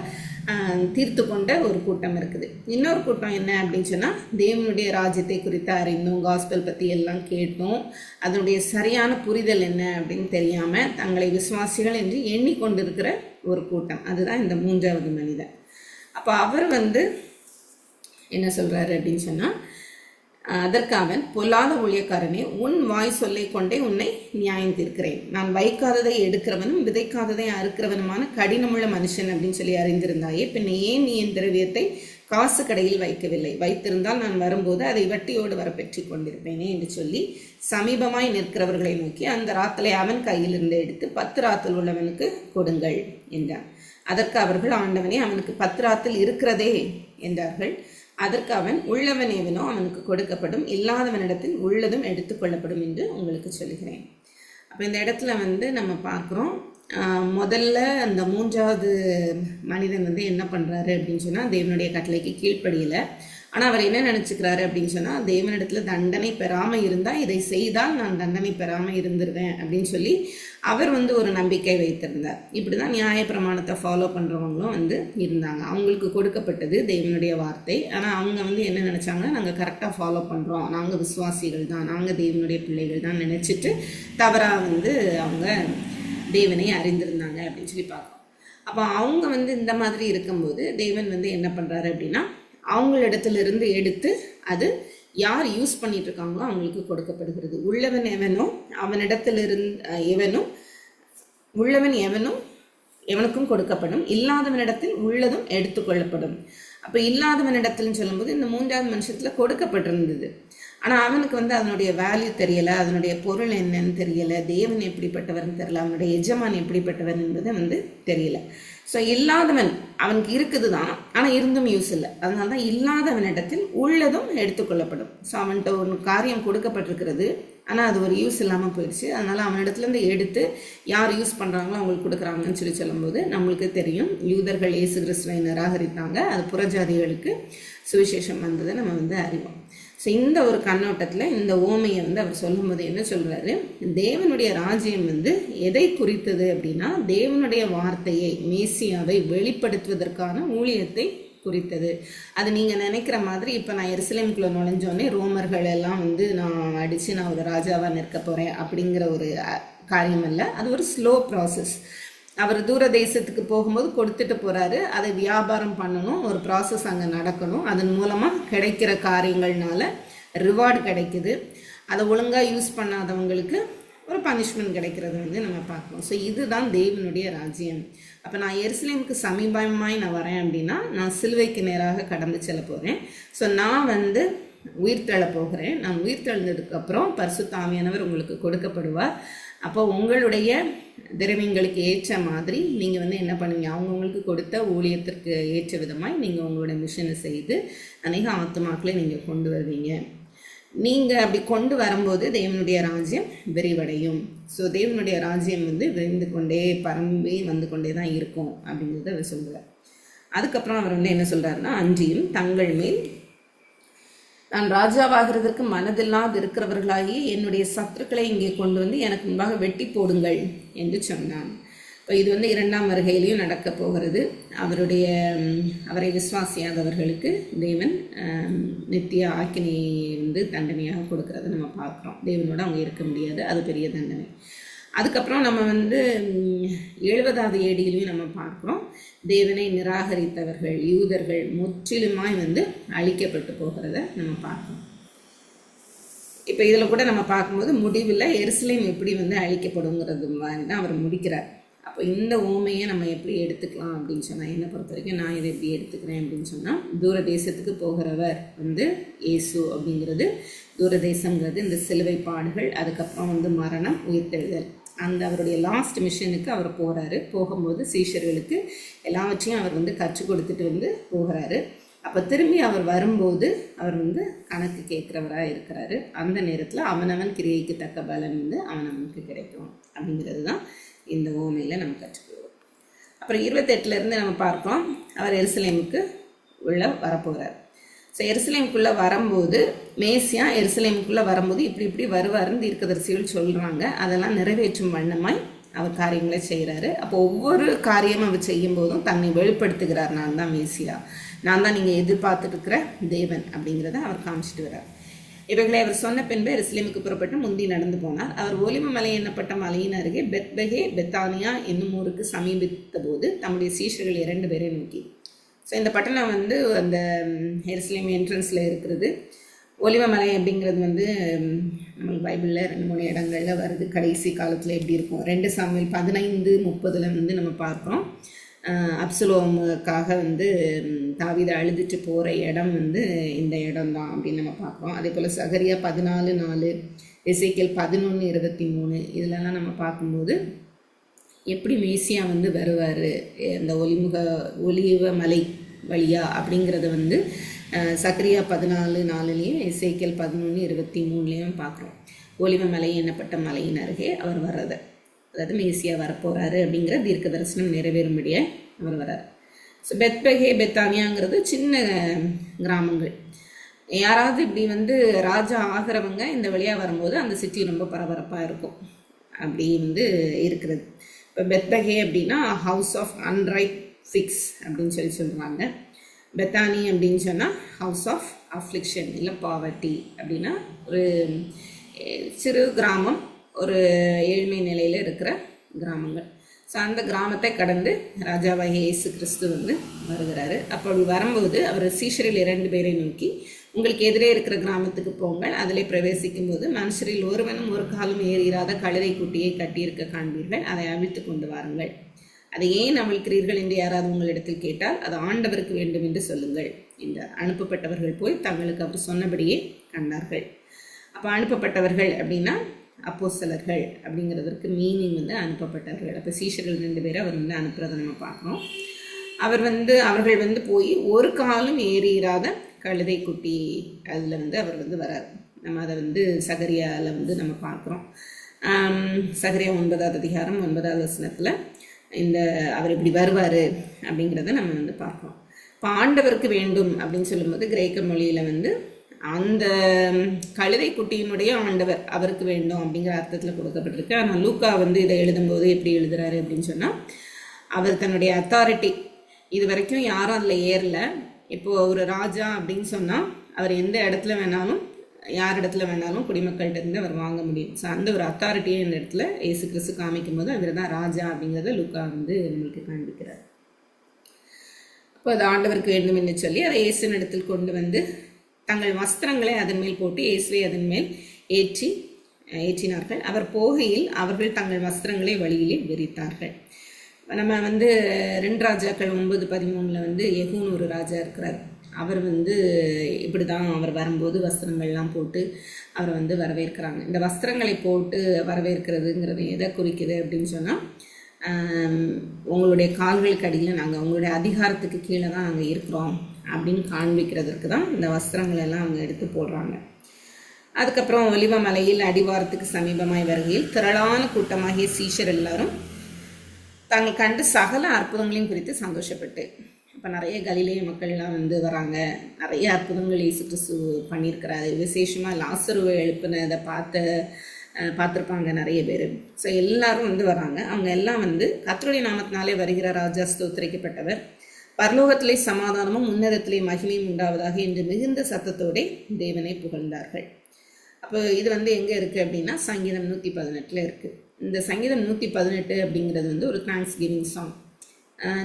தீர்த்து கொண்ட ஒரு கூட்டம் இருக்குது. இன்னொரு கூட்டம் என்ன அப்படின்னு சொன்னால், தேவனுடைய ராஜ்யத்தை குறித்து அறிந்தோம், காஸ்பல் பற்றி எல்லாம் கேட்டோம், அதனுடைய சரியான புரிதல் என்ன அப்படின்னு தெரியாமல் தங்களை விசுவாசிகள் என்று எண்ணிக்கொண்டிருக்கிற ஒரு கூட்டம். அதுதான் இந்த 3வது மனிதன். அப்போ அவர் வந்து என்ன சொல்கிறாரு அப்படின்னு சொன்னால், அதற்கு அவன், பொல்லாத ஊழியக்காரனே உன் வாய் சொல்லை கொண்டே உன்னை நியாயம் தீர்க்கிறேன். நான் வைக்காததை எடுக்கிறவனும் விதைக்காததை அறுக்கிறவனுமான கடினமுள்ள மனுஷன் அப்படின்னு சொல்லி அறிந்திருந்தாயே, பின்ன ஏன் நீ என் திரவியத்தை காசு கடையில் வைக்கவில்லை? வைத்திருந்தால் நான் வரும்போது அதை வட்டியோடு வர பெற்று கொண்டிருப்பேனே என்று சொல்லி சமீபமாய் நிற்கிறவர்களை நோக்கி அந்த ராத்தலை அவன் கையிலிருந்து எடுத்து 10 ராத்தல் உள்ளவனுக்கு கொடுங்கள் என்றான். அதற்கு அவர்கள், ஆண்டவனே அவனுக்கு 10 ராத்தல் இருக்கிறதே என்றார்கள். அதற்கு அவன், உள்ளவன் எவனோ அவனுக்கு கொடுக்கப்படும், இல்லாதவனிடத்தில் உள்ளதும் எடுத்துக்கொள்ளப்படும் என்று உங்களுக்கு சொல்கிறேன். அப்போ இந்த இடத்துல வந்து நம்ம பார்க்குறோம், முதல்ல அந்த 3வது மனிதன் வந்து என்ன பண்ணுறாரு அப்படின்னு சொன்னால், தேவனுடைய கட்டளைக்கு கீழ்ப்படியலை. ஆனால் அவர் என்ன நினச்சிக்கிறாரு அப்படின்னு சொன்னால், தேவனிடத்தில் தண்டனை பெறாமல் இருந்தால், இதை செய்தால் நான் தண்டனை பெறாமல் இருந்துருவேன் அப்படின்னு சொல்லி அவர் வந்து ஒரு நம்பிக்கை வைத்திருந்தார். இப்படி தான் நியாயப்பிரமாணத்தை ஃபாலோ பண்ணுறவங்களும் வந்து இருந்தாங்க. அவங்களுக்கு கொடுக்கப்பட்டது தேவனுடைய வார்த்தை. ஆனால் அவங்க வந்து என்ன நினச்சாங்கன்னா, நாங்கள் கரெக்டாக ஃபாலோ பண்ணுறோம், நாங்கள் விசுவாசிகள் தான், நாங்கள் தேவனுடைய பிள்ளைகள் தான் நினச்சிட்டு தவறாக வந்து அவங்க தேவனை அறிந்திருந்தாங்க அப்படின்னு சொல்லி பார்க்குறோம். அப்போ அவங்க வந்து இந்த மாதிரி இருக்கும்போது தேவன் வந்து என்ன பண்ணுறாரு அப்படின்னா, அவங்களிடத்திலிருந்து எடுத்து அது யார் யூஸ் பண்ணிட்டு இருக்காங்களோ அவங்களுக்கு கொடுக்கப்படுகிறது. உள்ளவன் எவனும் எவனுக்கும் கொடுக்கப்படும், இல்லாதவனிடத்தில் உள்ளதும் எடுத்துக்கொள்ளப்படும். அப்போ இல்லாதவனிடத்துலன்னு சொல்லும்போது இந்த 3வது மனுஷத்தில் கொடுக்கப்பட்டிருந்தது. ஆனால் அவனுக்கு வந்து அதனுடைய வேல்யூ தெரியலை, அதனுடைய பொருள் என்னன்னு தெரியலை, தேவன் எப்படிப்பட்டவர்னு தெரியல, அவனுடைய எஜமான் எப்படிப்பட்டவர் என்பது வந்து தெரியல. ஸோ இல்லாதவன் அவனுக்கு இருக்குது தான், ஆனால் இருந்தும் யூஸ் இல்லை. அதனால தான் இல்லாதவனிடத்தில் உள்ளதும் எடுத்துக்கொள்ளப்படும். ஸோ அவன்கிட்ட ஒரு காரியம் கொடுக்கப்பட்டிருக்கிறது, ஆனால் அது ஒரு யூஸ் இல்லாமல் போயிடுச்சு. அதனால் அவனிடத்துலேருந்து எடுத்து யார் யூஸ் பண்ணுறாங்களோ அவங்களுக்கு கொடுக்குறாங்கன்னு சொல்லி சொல்லும்போது நம்மளுக்கு தெரியும், யூதர்கள் இயேசு கிறிஸ்துவை நிராகரித்தாங்க, அது புறஜாதிகளுக்கு சுவிசேஷம் வந்ததை நம்ம வந்து அறிவோம். ஸோ இந்த ஒரு கண்ணோட்டத்தில் இந்த ஓமையை வந்து அவர் சொல்லும்போது என்ன சொல்கிறாரு, தேவனுடைய ராஜ்யம் வந்து எதை குறித்தது அப்படின்னா, தேவனுடைய வார்த்தையை, மேசியாவை வெளிப்படுத்துவதற்கான ஊழியத்தை குறித்தது. அது நீங்கள் நினைக்கிற மாதிரி இப்போ நான் எருசலேமுக்குள்ளே நுழைஞ்சோடனே ரோமர்கள் எல்லாம் வந்து நான் அடித்து நான் ஒரு ராஜாவாக நிற்க போகிறேன் அப்படிங்கிற ஒரு காரியம் இல்லை. அது ஒரு ஸ்லோ ப்ராசஸ். அவர் தூர தேசத்துக்கு போகும்போது கொடுத்துட்டு போகிறாரு, அதை வியாபாரம் பண்ணணும், ஒரு ப்ராசஸ் அங்கே நடக்கணும், அதன் மூலமாக கிடைக்கிற காரியங்கள்னால ரிவார்டு கிடைக்குது. அதை ஒழுங்காக யூஸ் பண்ணாதவங்களுக்கு ஒரு பனிஷ்மெண்ட் கிடைக்கிறது வந்து நம்ம பார்க்கணும். ஸோ இதுதான் தேவனுடைய ராஜ்யம். அப்போ நான் எருசலேமுக்கு சமீபமாய் நான் வரேன் அப்படின்னா, நான் சிலுவைக்கு நேராக கடந்து செல்ல போகிறேன். ஸோ நான் வந்து உயிர்த்தெழ போகிறேன். நான் உயிர்த்தெழுந்ததுக்கப்புறம் பரிசுத்த ஆவியானவர் உங்களுக்கு கொடுக்கப்படுவார். அப்போ உங்களுடைய திரவியங்களுக்கு ஏற்ற மாதிரி நீங்கள் வந்து என்ன பண்ணுவீங்க, அவங்கவுங்களுக்கு கொடுத்த ஊழியத்திற்கு ஏற்ற விதமாய் நீங்கள் உங்களோட மிஷனை செய்து அநேக ஆத்துமாக்களை நீங்கள் கொண்டு வருவீங்க. நீங்கள் அப்படி கொண்டு வரும்போது தேவனுடைய ராஜ்யம் விரிவடையும். ஸோ தேவனுடைய ராஜ்யம் வந்து விரிந்து கொண்டே பரம்பி வந்து கொண்டே தான் இருக்கும் அப்படிங்கிறத அவர் சொல்கிறார். அதுக்கப்புறம் அவர் வந்து என்ன சொல்கிறாருன்னா, அன்றியும் தங்கள் மேல் நான் ராஜாவாகிறதற்கு மனதில்லாது இருக்கிறவர்களாகி என்னுடைய சத்துருக்களை இங்கே கொண்டு வந்து எனக்கு முன்பாக வெட்டி போடுங்கள் என்று சொன்னான். இப்போ இது வந்து 2ஆம் வருகையிலையும் நடக்க போகிறது. அவரை விசுவாசியாதவர்களுக்கு தேவன் நித்திய ஆக்கினையை வந்து தண்டனையாக கொடுக்கறத நம்ம பார்க்குறோம். தேவனோட அவங்க இருக்க முடியாது, அது பெரிய தண்டனை. அதுக்கப்புறம் நம்ம வந்து 70வது ஏடியிலையும் நம்ம பார்க்குறோம், தேவனை நிராகரித்தவர்கள் யூதர்கள் முற்றிலுமாய் வந்து அழிக்கப்பட்டு போகிறத நம்ம பார்க்கணும். இப்போ இதில் கூட நம்ம பார்க்கும்போது முடிவில் எருசலேம் எப்படி வந்து அழிக்கப்படுங்கிறது மாதிரி தான் அவர் முடிக்கிறார். அப்போ இந்த ஓமையை நம்ம எப்படி எடுத்துக்கலாம் அப்படின்னு சொன்னால், என்னை பொறுத்த வரைக்கும் நான் இதை எப்படி எடுத்துக்கிறேன் அப்படின்னு சொன்னால், தூர தேசத்துக்கு போகிறவர் வந்து இயேசு அப்படிங்கிறது, தூர தேசங்கிறது இந்த சிலுவை பாடுகள், அதுக்கப்புறம் வந்து மரணம், உயிர்த்தெழுதல், அந்த அவருடைய லாஸ்ட் மிஷனுக்கு அவர் போகிறாரு. போகும்போது சீஷர்களுக்கு எல்லாவற்றையும் அவர் வந்து கற்றுக் கொடுத்துட்டு வந்து போகிறாரு. அப்போ திரும்பி அவர் வரும்போது அவர் வந்து கணக்கு கேட்குறவராக இருக்கிறாரு. அந்த நேரத்தில் அவனவன் கிரியைக்கு தக்க பலன் வந்து அவனவனுக்கு கிடைக்கும் அப்படிங்கிறது தான் இந்த ஓமையில் நம்ம கற்றுக்குவோம். அப்புறம் 28லேருந்து நம்ம பார்ப்போம், அவர் எருசலேமுக்கு உள்ளே வரப்போகிறார். ஸோ எருசலேமுக்குள்ளே வரும்போது மேசியா எருசலேமுக்குள்ளே வரும்போது இப்படி வருவாருன்னு தீர்க்கதரிசிகள் சொல்கிறாங்க. அதெல்லாம் நிறைவேற்றும் வண்ணமாய் அவர் காரியங்களை செய்கிறாரு. அப்போ ஒவ்வொரு காரியமும் அவர் செய்யும் போதும் தன்னை வெளிப்படுத்துகிறார், நான் தான் மேசியா, நான் தான் நீங்கள் எதிர்பார்த்துருக்கிற தேவன் அப்படிங்கிறத அவர் காமிச்சிட்டு வர்றார். இவர்களை அவர் சொன்ன பின்பு எருசலேமுக்கு புறப்பட்டு முந்தி நடந்து போனார். அவர் ஒலிவ மலை எண்ணப்பட்ட மலையின் அருகே பெத்பகே பெத்தானியா என்னும் ஊருக்கு சமீபித்த போது தம்முடைய சீஷர்கள் 2 பேரை நோக்கி. ஸோ இந்த பட்டணம் வந்து அந்த எருசலேம் என்ட்ரன்ஸில் இருக்கிறது. ஒலிவமலை அப்படிங்கிறது வந்து நம்மளுக்கு பைபிளில் 2-3 இடங்களில் வருது. கடைசி காலத்தில் எப்படி இருக்கும், 2 சாமுவேல் 15:30 வந்து நம்ம பார்க்குறோம். அப்சலோமுக்காக வந்து தாவீது அழுதுட்டு போகிற இடம் வந்து இந்த இடம் தான் அப்படின்னு நம்ம பார்க்குறோம். அதே போல் சகரியா 14:4, எசேக்கியேல் 11:23 இதிலெல்லாம் நம்ம பார்க்கும்போது எப்படி மேசியா வந்து வருவார் அந்த ஒலிவ மலை வழியா அப்படிங்கிறத வந்து சக்கரியா 14:4 எசேக்கியேல் 11:23 பார்க்குறோம். ஒலிவ மலை என்னப்பட்ட மலையின் அருகே அவர் வர்றது, அதாவது மேசியா வரப்போகிறாரு அப்படிங்கிற தீர்க்க தரிசனம் நிறைவேறும்படியே அவர் வர்றார். ஸோ பெத்பகே பெத்தானியாங்கிறது சின்ன கிராமங்கள். யாராவது இப்படி ராஜா ஆகிறவங்க இந்த வழியாக வரும்போது அந்த சிட்டி ரொம்ப பரபரப்பாக இருக்கும். அப்படி இருக்கிறது. இப்போ பெத்பகே அப்படின்னா ஹவுஸ் ஆஃப் அன்ரைட் ஃபிக்ஸ் அப்படின்னு சொல்கிறாங்க. பெத்தானி அப்படின்னு சொன்னால் ஹவுஸ் ஆஃப் அஃப்ளிக்ஷன் இல்லை பாவர்ட்டி அப்படின்னா ஒரு சிறு கிராமம், ஒரு ஏழ்மை நிலையில் இருக்கிற கிராமங்கள். ஸோ அந்த கிராமத்தை கடந்து ராஜாவாகிய இயேசு கிறிஸ்து வருகிறாரு. அப்படி வரும்போது அவர் சீஷரில் 2 பேரை நோக்கி, உங்களுக்கு எதிரே இருக்கிற கிராமத்துக்கு போங்கள், அதிலே பிரவேசிக்கும் போது மனுஷரில் ஒருவனும் ஒரு காலம் ஏறிராத கழுதை குட்டியை கட்டியிருக்க காண்பீர்கள், அதை அவிழ்த்து கொண்டு வாருங்கள். அதை ஏன் அவிழ்க்கிறீர்கள் என்று யாராவது உங்களிடத்தில் கேட்டால் அது ஆண்டவருக்கு வேண்டும் என்று சொல்லுங்கள் என்றார். அனுப்பப்பட்டவர்கள் போய் தங்களுக்கு அவர் சொன்னபடியே கண்டார்கள். அப்போ அனுப்பப்பட்டவர்கள் அப்படின்னா அப்போஸ்தலர்கள் அப்படிங்கிறதுக்கு மீனிங் அனுப்பப்பட்டவர்கள். அப்போ சீஷர்கள் 2 பேரை அவர் அனுப்புறதை நம்ம பார்க்குறோம். அவர் அவர்கள் போய் ஒரு காலம் ஏறிராத கழுதை குட்டி அதில் அவர் வரார். நம்ம அதை சகரியாவில் நம்ம பார்க்குறோம். சகரியா 9ஆம் அதிகாரம் 9ஆவது வசனத்தில் அவர் இப்படி வருவார் அப்படிங்கிறத நம்ம பார்க்குறோம். இப்போ ஆண்டவருக்கு வேண்டும் அப்படின்னு சொல்லும்போது கிரேக்க மொழியில் அந்த கழுதை குட்டியினுடைய ஆண்டவர் அவருக்கு வேண்டும் அப்படிங்கிற அர்த்தத்தில் கொடுக்கப்பட்டிருக்கு. ஆனால் லூக்கா இதை எழுதும்போது எப்படி எழுதுறாரு அப்படின்னு சொன்னால், அவர் தன்னுடைய அத்தாரிட்டி இது வரைக்கும் யாரும் அதில் ஏறல. இப்போது ஒரு ராஜா அப்படின்னு சொன்னால் அவர் எந்த இடத்துல வேணாலும் யார் இடத்துல வேணாலும் குடிமக்கள்கிட்ட இருந்து அவர் வாங்க முடியும். ஸோ அந்த ஒரு அத்தாரிட்டியை இந்த இடத்துல இயேசு கிறிஸ்து காமிக்கும் போது அவர் தான் ராஜா அப்படிங்கிறத லூக்கா நம்மளுக்கு காண்பிக்கிறார். அப்போ அது ஆண்டவருக்கு வேண்டும் என்று சொல்லி அதை இயேசுவின் இடத்தில் கொண்டு தங்கள் வஸ்திரங்களை அதன் மேல் போட்டு இயேசுவை அதன் மேல் ஏற்றினார்கள். அவர் போகையில் அவர்கள் தங்கள் வஸ்திரங்களை வழியிலே விரித்தார்கள். நம்ம 2 ராஜாக்கள் 9:13 யெகூன்னு ஒரு ராஜா இருக்கிறார். அவர் இப்படி தான் அவர் வரும்போது வஸ்திரங்கள்லாம் போட்டு அவரை வரவேற்கிறாங்க. இந்த வஸ்திரங்களை போட்டு வரவேற்கிறதுங்கிறது எதை குறிக்குது அப்படின்னு சொன்னால், உங்களுடைய கால்களுக்கு அடியில் நாங்கள் உங்களுடைய அதிகாரத்துக்கு கீழே தான் நாங்கள் இருக்கிறோம் அப்படின்னு காண்பிக்கிறதுக்கு தான் இந்த வஸ்திரங்கள் எல்லாம் அவங்க எடுத்து போடுறாங்க. அதுக்கப்புறம் ஒலிவ மலையில் அடிவாரத்துக்கு சமீபமாய் வருகையில் திரளான கூட்டமாகிய சீஷர் எல்லாரும் தாங்கள் கண்டு சகல அற்புதங்களையும் குறித்து சந்தோஷப்பட்டு, இப்போ நிறைய கலிலேய மக்கள்லாம் வராங்க, நிறைய அற்புதங்கள் இயேசு கிறிஸ்து பண்ணியிருக்கிறாரு. விசேஷமாக லாசருவை எழுப்பினதை பார்த்துருப்பாங்க நிறைய பேர். ஸோ எல்லாரும் வராங்க. அவங்க எல்லாம் கர்த்தருடைய நாமத்தினாலே வருகிற ராஜா ஸ்தோத்திரிக்கப்பட்டவர், பரலோகத்திலே சமாதானமும் உன்னதத்திலே மகிமையும் உண்டாவதாக என்று மிகுந்த சத்தத்தோட தேவனை புகழ்ந்தார்கள். அப்போ இது எங்கே இருக்குது அப்படின்னா சங்கீதம் 118 இருக்குது. இந்த சங்கீதம் 118 அப்படிங்கிறது ஒரு தேங்க்ஸ் கிவிங் சாங்.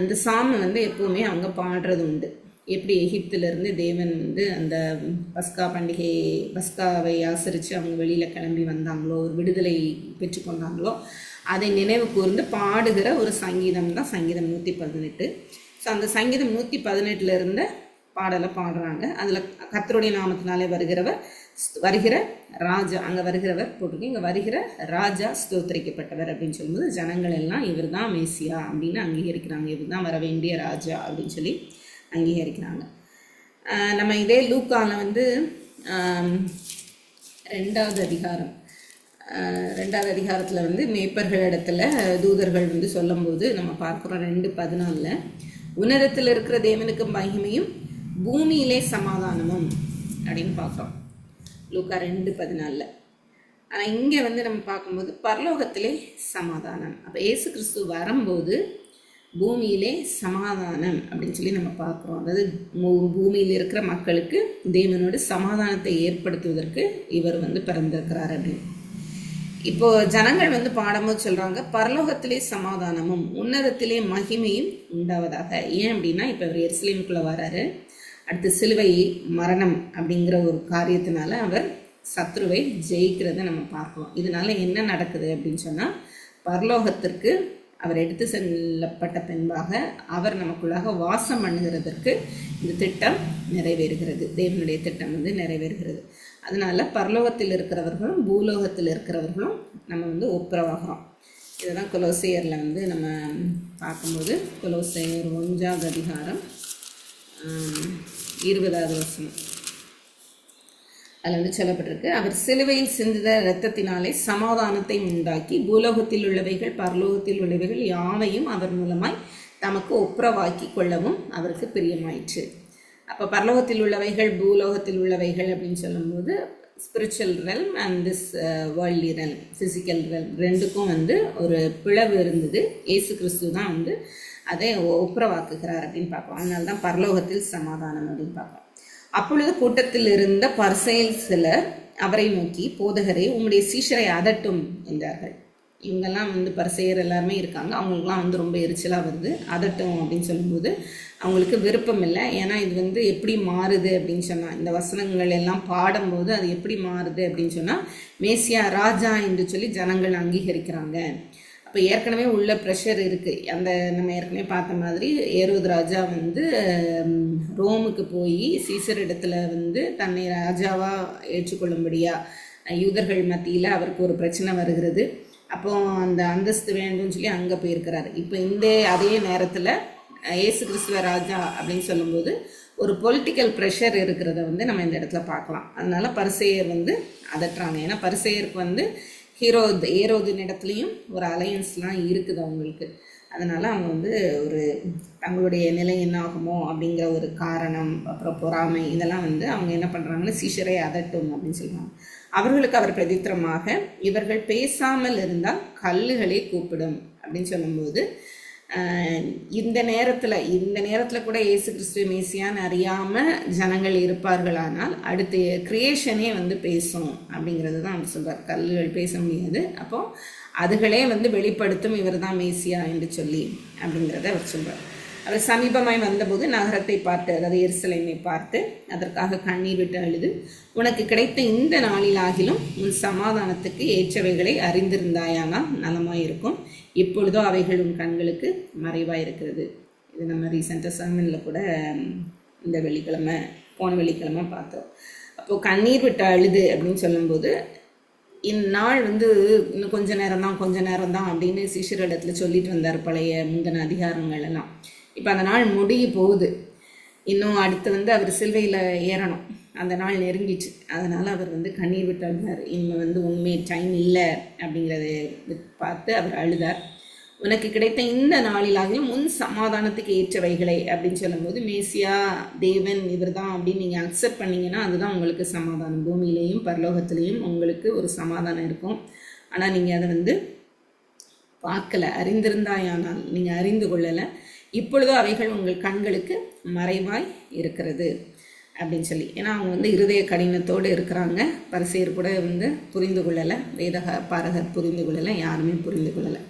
இந்த சாங் எப்போவுமே அவங்க பாடுறது உண்டு. எப்படி எகிப்திலிருந்து தேவன் அந்த பஸ்காவை ஆசரித்து அவங்க வெளியில் கிளம்பி வந்தாங்களோ, ஒரு விடுதலை பெற்றுக்கொண்டாங்களோ, அதை நினைவு கூர்ந்து பாடுகிற ஒரு சங்கீதம் தான் சங்கீதம் 118. ஸோ அந்த சங்கீதம் 118 பாடலை பாடுறாங்க. அதில் கர்த்தருடைய நாமத்தினாலே வருகிற ராஜா, அங்கே வருகிறவர் போட்டிருக்கு, இங்கே வருகிற ராஜா ஸ்தோத்திரிக்கப்பட்டவர் அப்படின்னு சொல்லும்போது ஜனங்கள் எல்லாம் இவர் தான் மேசியா அப்படின்னு அங்கீகரிக்கிறாங்க. இவர் தான் வர வேண்டிய ராஜா அப்படின்னு சொல்லி அங்கீகரிக்கிறாங்க. நம்ம இதே லூக்காவில் 2ஆவது அதிகாரத்தில் மேய்ப்பர்கள் இடத்துல தூதர்கள் சொல்லும்போது நம்ம பார்க்குறோம் 2:14 உன்னதத்தில் இருக்கிற தேவனுக்கு மகிமையும் பூமியிலே சமாதானமும் அப்படின்னு பார்க்குறோம் லூக்கா 2:14. ஆனால் இங்கே நம்ம பார்க்கும்போது பரலோகத்திலே சமாதானம். அப்போ இயேசு கிறிஸ்து வரும்போது பூமியிலே சமாதானம் அப்படின்னு சொல்லி நம்ம பார்க்குறோம். அதாவது பூமியில் இருக்கிற மக்களுக்கு தேவனோடு சமாதானத்தை ஏற்படுத்துவதற்கு இவர் பிறந்திருக்கிறார் அப்படின்னு. இப்போ ஜனங்கள் பாடும்போது சொல்கிறாங்க பரலோகத்திலே சமாதானமும் உன்னதத்திலே மகிமையும் உண்டாவதாக. ஏன் அப்படின்னா இப்போ இவர் எருசலேமுக்குள்ளே வராரு. அடுத்து சிலுவை மரணம் அப்படிங்கிற ஒரு காரியத்தினால அவர் சத்ருவை ஜெயிக்கிறத நம்ம பார்க்கலாம். இதனால என்ன நடக்குது அப்படின்னு சொன்னால், பரலோகத்திற்கு அவர் எடுத்து செல்லப்பட்ட பின்பாக அவர் நமக்குள்ளாக வாசம் பண்ணுகிறதற்கு இந்த திட்டம் நிறைவேறுகிறது. தேவனுடைய திட்டம் நிறைவேறுகிறது. அதனால பரலோகத்தில் இருக்கிறவர்களும் பூலோகத்தில் இருக்கிறவர்களும் நம்ம ஒப்புரவாகிறோம். இதை தான் கொலோசையரில் நம்ம பார்க்கும்போது கொலோசையர் 1ஆம் அதிகாரம் 20வது வசனம். அதில் வந்து சொல்லப்பட்டிருக்கு, அவர் சிலுவையில் சிந்துத இரத்தத்தினாலே சமாதானத்தை உண்டாக்கி பூலோகத்தில் உள்ளவைகள் பரலோகத்தில் உள்ளவைகள் யாவையும் அவர் மூலமாய் தமக்கு ஒப்புரவாக்கி கொள்ளவும் அவருக்கு பிரியமாயிற்று. அப்போ பரலோகத்தில் உள்ளவைகள் பூலோகத்தில் உள்ளவைகள் அப்படின்னு சொல்லும்போது spiritual realm and this worldly realm, physical realm ரெண்டுக்கும் வந்து ஒரு பிளவு இருந்தது. இயேசு கிறிஸ்து தான் வந்து அதை ஒப்புரவாக்குகிறார் அப்படின்னு பார்ப்போம். அதனால தான் பரலோகத்தில் சமாதானம் அப்படின்னு பார்ப்போம். அப்பொழுது கூட்டத்தில் இருந்த பரிசேயர் சிலர் அவரை நோக்கி, போதகரே, உம்முடைய சீஷரை அதட்டும் என்றார்கள். இவங்கெல்லாம் வந்து பரிசேயர் எல்லாருமே இருக்காங்க. அவங்களுக்குலாம் வந்து ரொம்ப எரிச்சலாக வருது. அதட்டும் அப்படின்னு சொல்லும்போது அவங்களுக்கு விருப்பம் இல்லை. ஏன்னா இது வந்து எப்படி மாறுது அப்படின்னு சொன்னால், இந்த வசனங்கள் எல்லாம் பாடும்போது அது எப்படி மாறுது அப்படின்னு சொன்னால், மேசியா ராஜா என்று சொல்லி ஜனங்கள் அங்கீகரிக்கிறாங்க. இப்போ ஏற்கனவே உள்ள ப்ரெஷர் இருக்குது. அந்த நம்ம ஏற்கனவே பார்த்த மாதிரி ஏரோது ராஜா வந்து ரோமுக்கு போய் சீசர் இடத்துல வந்து தன்னை ராஜாவாக ஏற்றுக்கொள்ளும்படியாக யூதர்கள் மத்தியில் அவருக்கு ஒரு பிரச்சனை வருகிறது. அப்போ அந்த அந்தஸ்து வேண்டும்னு சொல்லி அங்கே போயிருக்கிறாரு. இப்போ அதே நேரத்தில் இயேசு கிறிஸ்துவ ராஜா அப்படின்னு சொல்லும்போது ஒரு பொலிட்டிக்கல் ப்ரெஷர் இருக்கிறத வந்து நம்ம இந்த இடத்துல பார்க்கலாம். அதனால பரிசேயர் வந்து அதட்டுறாங்க. ஏன்னா பரிசேயருக்கு வந்து ஏரோதின் இடத்துலையும் ஒரு அலையன்ஸ்லாம் இருக்குது அவங்களுக்கு. அதனால் அவங்க வந்து ஒரு தங்களுடைய நிலை என்ன ஆகுமோ அப்படிங்கிற ஒரு காரணம், அப்புறம் பொறாமை, இதெல்லாம் வந்து அவங்க என்ன பண்ணுறாங்கன்னா சீஷரை அதட்டும் அப்படின்னு சொல்லுவாங்க. அவர்களுக்கு அவர் பிரதித்திரமாக, இவர்கள் பேசாமல் இருந்தால் கல்லுகளே கூப்பிடும் அப்படின்னு சொல்லும்போது, இந்த நேரத்தில் கூட இயேசு கிறிஸ்துவ மேசியான்னு அறியாமல் ஜனங்கள் இருப்பார்களானால் அடுத்து கிரியேஷனே வந்து பேசும் அப்படிங்கிறது தான் அவர் சொல்கிறார். கல்லுகள் பேச முடியாது, அப்போது அதுகளே வந்து வெளிப்படுத்தும் இவர் தான் மேசியா என்று சொல்லி அப்படிங்கிறத அவர் சொல்கிறார். அவர் சமீபமாய் வந்தபோது நகரத்தை பார்த்து, அதாவது எருசலேமை பார்த்து அதற்காக கண்ணீர் விட்டு அழுது, உனக்கு கிடைத்த இந்த நாளிலாகிலும் உன் சமாதானத்துக்கு ஏற்றவைகளை அறிந்திருந்தாயானால் நலமாயிருக்கும், இப்பொழுதோ அவைகள் உன் கண்களுக்கு மறைவாயிருக்கிறது. இது நம்ம ரீசெண்டாக சர்மனில் கூட இந்த போன வெள்ளிக்கிழமை பார்த்தோம். அப்போது கண்ணீர் விட்டு அழுது அப்படின்னு சொல்லும்போது, இந்நாள் வந்து இன்னும் கொஞ்ச நேரம் தான் அப்படின்னு சிஷ்யரிடத்துல சொல்லிட்டு வந்தார் பழைய முந்தின அதிகாரங்கள் எல்லாம். இப்போ அந்த நாள் முடிய போகுது. இன்னும் அடுத்து வந்து அவர் சிலுவையில் ஏறணும். அந்த நாள் நெருங்கிச்சு. அதனால் அவர் வந்து கண்ணீர் விட்டு அழுதார். இன்னும் வந்து உண்மை டைம் இல்லை அப்படிங்கிறத பார்த்து அவர் அழுதார். உனக்கு கிடைத்த இந்த நாளிலாகிலும் முன் சமாதானத்துக்கு ஏற்றவைகளை அப்படின்னு சொல்லும்போது, மேசியா தேவன் இவர் தான் அப்படின்னு நீங்கள் அக்செப்ட் பண்ணிங்கன்னா அதுதான் உங்களுக்கு சமாதானம். பூமியிலையும் பரலோகத்திலையும் உங்களுக்கு ஒரு சமாதானம் இருக்கும். ஆனால் நீங்கள் அதை வந்து பார்க்கலை, அறிந்திருந்தாயானால் நீங்கள் அறிந்து கொள்ளலை, இப்பொழுதோ அவைகள் உங்கள் கண்களுக்கு மறைவாய் இருக்கிறது அப்படின்னு சொல்லி. ஏன்னா அவங்க வந்து இருதய கடினத்தோடு இருக்கிறாங்க. பரிசேயர் கூட வந்து புரிந்து கொள்ளலை, பாரகர் புரிந்து கொள்ளலை, யாருமே புரிந்து கொள்ளலை.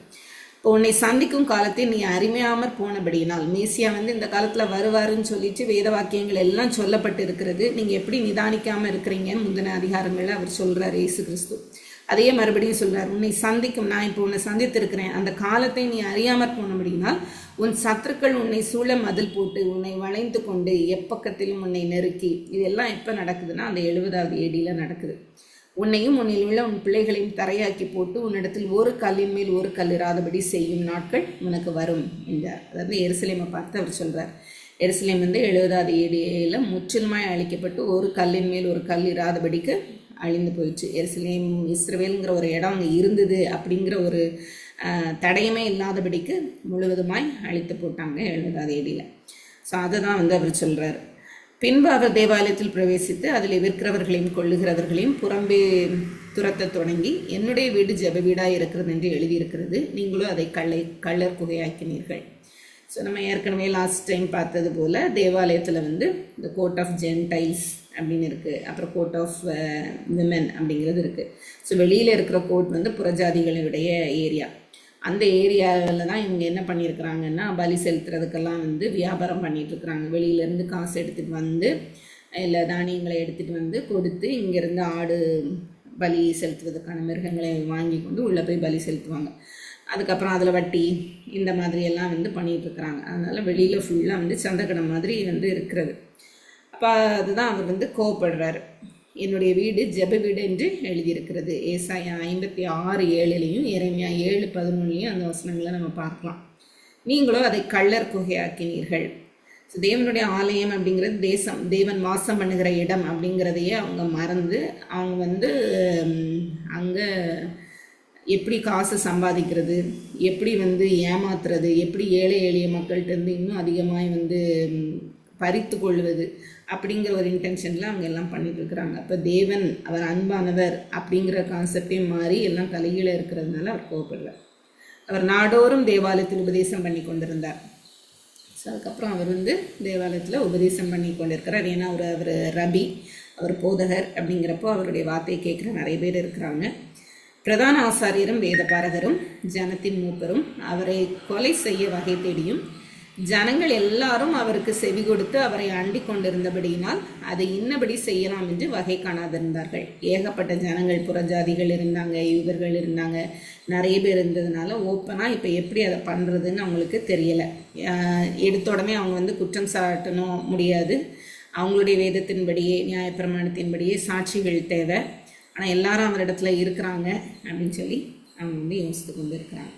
இப்போ உன்னை சந்திக்கும் காலத்தை நீ அறிமையாமற் போனபடியினால், மேசியா வந்து இந்த காலத்தில் வருவாருன்னு சொல்லிட்டு வேத வாக்கியங்கள் எல்லாம் சொல்லப்பட்டு இருக்கிறது. நீங்கள் எப்படி நிதானிக்காமல் இருக்கிறீங்கன்னு முந்தின அதிகாரங்களில் அவர் சொல்கிறார் இயேசு கிறிஸ்து. அதையே மறுபடியும் சொல்கிறார், உன்னை சந்திக்கும், நான் இப்போ உன்னை சந்தித்திருக்கிறேன், அந்த காலத்தை நீ அறியாமற் போனபடினால் உன் சத்துருக்கள் உன்னை சூழ மதில் போட்டு உன்னை வளைந்து கொண்டு எப்பக்கத்திலும் உன்னை நெருக்கி. இதெல்லாம் எப்போ நடக்குதுன்னா அந்த 70வது AD நடக்குது. உன்னையும் உன்னில் உள்ள உன் பிள்ளைகளையும் தரையாக்கி போட்டு உன்னிடத்தில் ஒரு கல்லின் மேல் ஒரு கல் இராதபடி செய்யும் நாட்கள் உனக்கு வரும் என்றார். அதாவது எருசலேமை பார்த்து அவர் சொல்கிறார். எருசலேம் வந்து 70வது AD முற்றிலுமாய் அழிக்கப்பட்டு ஒரு கல்லின் மேல் ஒரு கல் இராதபடிக்கு அழிந்து போயிடுச்சு. எருசலேம் இஸ்ரவேலுங்கிற ஒரு இடம் அங்கே இருந்தது அப்படிங்கிற ஒரு தடயமே இல்லாதபடிக்கு முழுவதுமாய் அழித்து போட்டாங்க 70வது AD. ஸோ அதை தான் வந்து அவர் சொல்கிறார். பின்பு அவர் தேவாலயத்தில் பிரவேசித்து அதில் விற்கிறவர்களையும் கொள்ளுகிறவர்களையும் புறம்பே துரத்த தொடங்கி, என்னுடைய வீடு ஜெப வீடாக இருக்கிறது என்று எழுதியிருக்கிறது, நீங்களும் அதை கள்ளர் குகையாக்கினீர்கள். ஸோ நம்ம ஏற்கனவே லாஸ்ட் டைம் பார்த்தது போல் தேவாலயத்தில் வந்து இந்த கோர்ட் ஆஃப் ஜென்டைல்ஸ் அப்படின்னு இருக்குது, அப்புறம் கோர்ட் ஆஃப் விமென் அப்படிங்கிறது இருக்குது. ஸோ வெளியில் இருக்கிற கோர்ட் வந்து புறஜாதிகளுடைய ஏரியா. அந்த ஏரியாவில் தான் இவங்க என்ன பண்ணியிருக்கிறாங்கன்னா பலி செலுத்துறதுக்கெல்லாம் வந்து வியாபாரம் பண்ணிகிட்ருக்குறாங்க. வெளியிலேருந்து காசு எடுத்துகிட்டு வந்து இல்லை தானியங்களை எடுத்துகிட்டு வந்து கொடுத்து இங்கேருந்து ஆடு பலி செலுத்துவதற்கான மிருகங்களை வாங்கி கொண்டு உள்ளே போய் பலி செலுத்துவாங்க. அதுக்கப்புறம் அதில் வட்டி இந்த மாதிரியெல்லாம் வந்து பண்ணிகிட்ருக்குறாங்க. அதனால் வெளியில் ஃபுல்லாக வந்து சந்தக்கடை மாதிரி வந்து இருக்கிறது. அப்போ அதுதான் அவர் வந்து கோவப்படுறாரு. என்னுடைய வீடு ஜெப வீடு என்று எழுதியிருக்கிறது. ஏசாயா 56:7 எரேமியா 7:11 அந்த வசனங்களை நம்ம பார்க்கலாம். நீங்களும் அதை கள்ளர் குகையாக்கினீர்கள். தேவனுடைய ஆலயம் அப்படிங்கிறது தேசம், தேவன் வாசம் பண்ணுகிற இடம் அப்படிங்கிறதையே அவங்க மறந்து அவங்க வந்து அங்கே எப்படி காசு சம்பாதிக்கிறது, எப்படி வந்து ஏமாத்துறது, எப்படி ஏழை எளிய மக்கள்கிட்டருந்து இன்னும் அதிகமாக வந்து பறித்து கொள்வது அப்படிங்கிற ஒரு இன்டென்ஷனில் அவங்க எல்லாம் பண்ணிட்டு இருக்கிறாங்க. அப்போ தேவன் அவர் அன்பானவர் அப்படிங்கிற கான்செப்டே மாறி எல்லாம் தலைகீழ இருக்கிறதுனால அவர் கோவப்படலை. அவர் நாடோறும் தேவாலயத்தில் உபதேசம் பண்ணி கொண்டிருந்தார். ஸோ அதுக்கப்புறம் அவர் வந்து தேவாலயத்தில் உபதேசம் பண்ணி கொண்டிருக்கிறார். ஏன்னா அவர் ரபி, அவர் போதகர் அப்படிங்கிறப்போ அவருடைய வார்த்தையை கேட்குற நிறைய பேர் இருக்கிறாங்க. பிரதான ஆசாரியரும் வேதபாரகரும் ஜனத்தின் மூப்பரும் அவரை கொலை செய்ய வகை தேடியும் ஜனங்கள் எல்லாரும் அவருக்கு செவி கொடுத்து அவரை அண்டிக் கொண்டிருந்தபடியினால் அதை இன்னபடி செய்யலாம் என்று வகை காணாதிருந்தார்கள். ஏகப்பட்ட ஜனங்கள், புறஜாதிகள் இருந்தாங்க, யூதர்கள் இருந்தாங்க, நிறைய பேர் இருந்ததுனால ஓப்பனாக இப்போ எப்படி அதை பண்ணுறதுன்னு அவங்களுக்கு தெரியலை. எடுத்த உடனே அவங்க வந்து குற்றம் சாட்டணும் முடியாது. அவங்களுடைய வேதத்தின்படியே நியாயப்பிரமாணத்தின்படியே சாட்சிகள் தேவை. ஆனால் எல்லாரும் அவரிடத்துல இருக்கிறாங்க அப்படின்னு சொல்லி அவங்க வந்து யோசித்து கொண்டு இருக்கிறாங்க.